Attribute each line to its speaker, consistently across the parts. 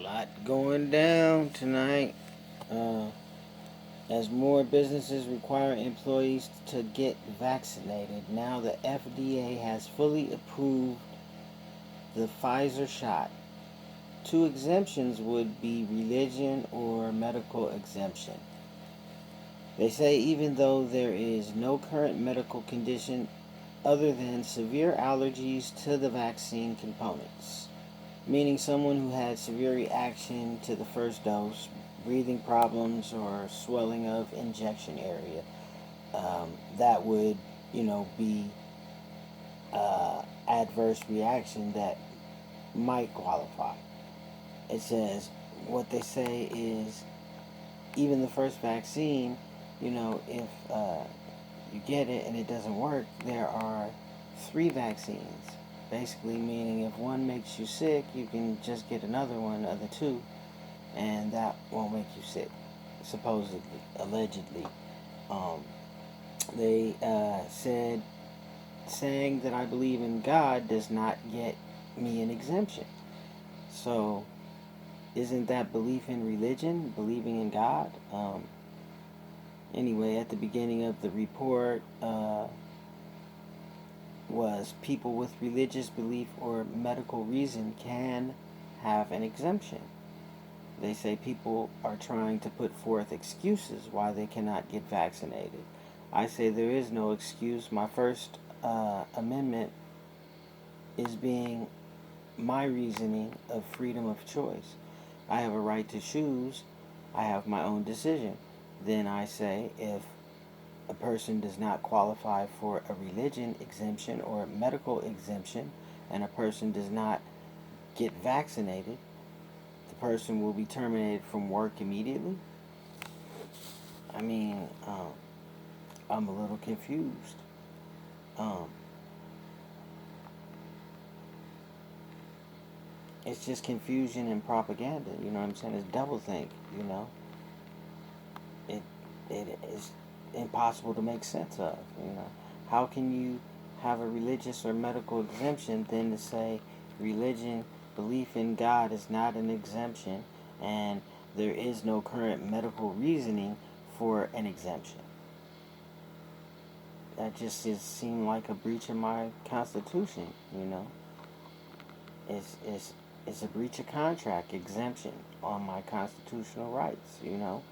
Speaker 1: Lot going down tonight. Uh, as more businesses require employees to get vaccinated, now the FDA has fully approved the Pfizer shot. Two exemptions would be religion or medical exemption. They say even though there is no current medical condition other than severe allergies to the vaccine components, meaning someone who had severe reaction to the first dose, breathing problems, or swelling of injection area. That would, be adverse reaction that might qualify. It says what they say is even the first vaccine, if you get it and it doesn't work, there are three vaccines. Basically, meaning if one makes you sick, you can just get another one of the two, and that won't make you sick. Supposedly, allegedly, um, they said saying that I believe in God does not get me an exemption. So, isn't that belief in religion, believing in God? Anyway, at the beginning of the report, was people with religious belief or medical reason can have an exemption. They say people are trying to put forth excuses why they cannot get vaccinated. I say there is no excuse. My first amendment is being my reasoning of freedom of choice. I have a right to choose. I have my own decision. Then I say if a person does not qualify for a religion exemption or a medical exemption, and a person does not get vaccinated, the person will be terminated from work immediately. I mean, I'm a little confused. Um, it's just confusion and propaganda. You know what I'm saying? It's doublethink. You know, it it is impossible to make sense of. You know, how can you have a religious or medical exemption then to say religion, belief in God is not an exemption, and there is no current medical reasoning for an exemption? That just seemed like a breach of my constitution. You know, it's a breach of contract exemption on my constitutional rights. You know,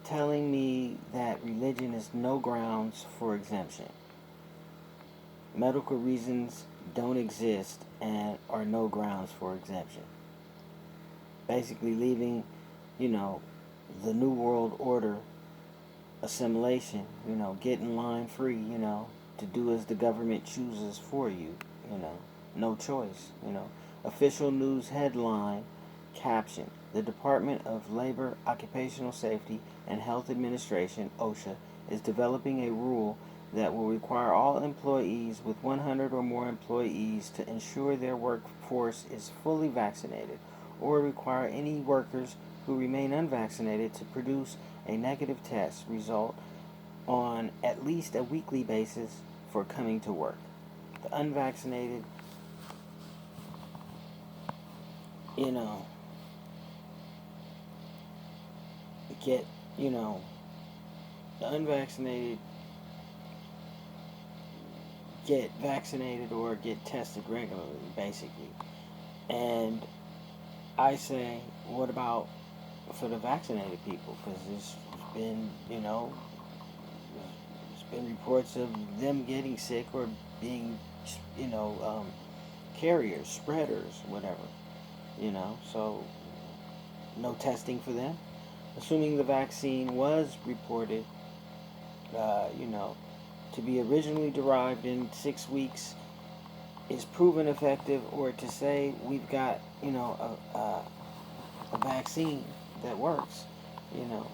Speaker 1: telling me that religion is no grounds for exemption. Medical reasons don't exist and are no grounds for exemption. Basically leaving, you know, the New World Order assimilation, get in line free, to do as the government chooses for you, no choice, Official news headline caption: the Department of Labor, Occupational Safety, and Health Administration, OSHA, is developing a rule that will require all employees with 100 or more employees to ensure their workforce is fully vaccinated, or require any workers who remain unvaccinated to produce a negative test result on at least a weekly basis for coming to work. The unvaccinated, you know, get, you know, the unvaccinated get vaccinated or get tested regularly, basically. And I say, what about for the vaccinated people? Because there's been, there's been reports of them getting sick or being, carriers, spreaders, whatever. So no testing for them. Assuming the vaccine was reported, to be originally derived in 6 weeks is proven effective, or to say we've got, a vaccine that works, you know,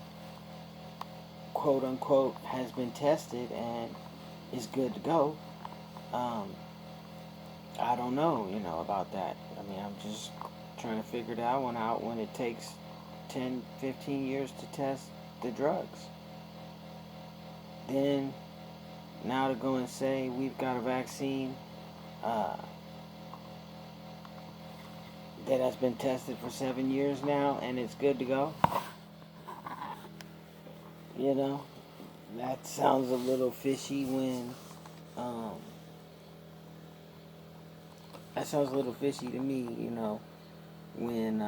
Speaker 1: quote unquote, has been tested and is good to go. Um, I don't know, about that. I mean, I'm just trying to figure that one out when it takes 10, 15 years to test the drugs. Then, now to go and say we've got a vaccine, that has been tested for 7 years now and it's good to go. You know, that sounds a little fishy when, um, that sounds a little fishy to me, when,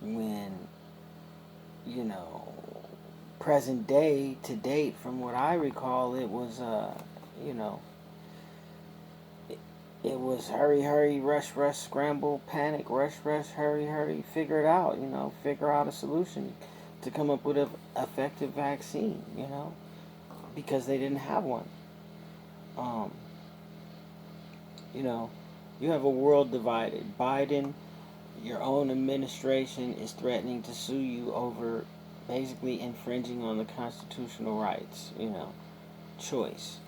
Speaker 1: when, you know, present day to date, from what I recall, it was, you know, it was hurry, hurry, rush, rush, scramble, panic, rush, rush, hurry, hurry, figure it out, figure out a solution to come up with an effective vaccine, because they didn't have one. Um, you have a world divided. Biden, your own administration, is threatening to sue you over basically infringing on the constitutional rights, choice.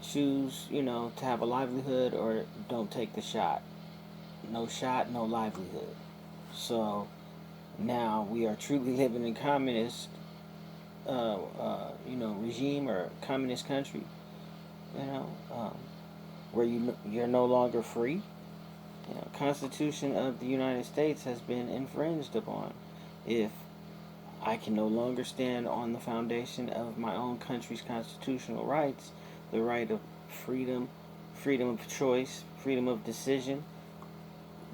Speaker 1: Choose, to have a livelihood or don't take the shot. No shot, no livelihood. So now we are truly living in communist, regime or communist country, where you're no longer free. Constitution of the United States has been infringed upon. If I can no longer stand on the foundation of my own country's constitutional rights, the right of freedom, freedom of choice, freedom of decision,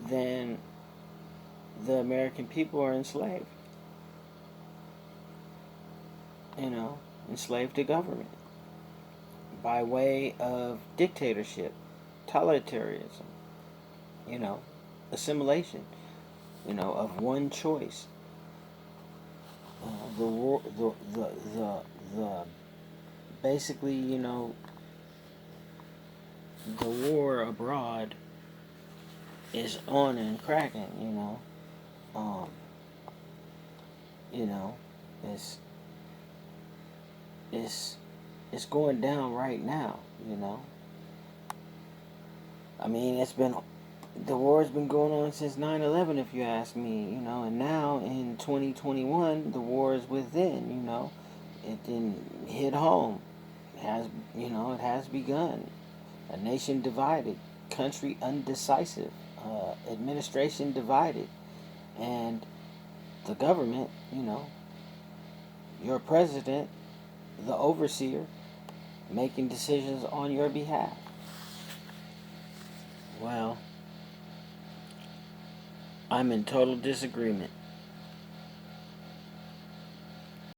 Speaker 1: then the American people are enslaved. Enslaved to government by way of dictatorship, totalitarianism, assimilation, of one choice. The war, the basically, the war abroad is on and cracking. Um, it's it's going down right now. I mean, the war's been going on since 9/11, if you ask me, and now in 2021, the war is within, it didn't hit home. It has begun. A nation divided, country undecisive, administration divided, and the government, your president, the overseer, making decisions on your behalf. Well, I'm in total disagreement.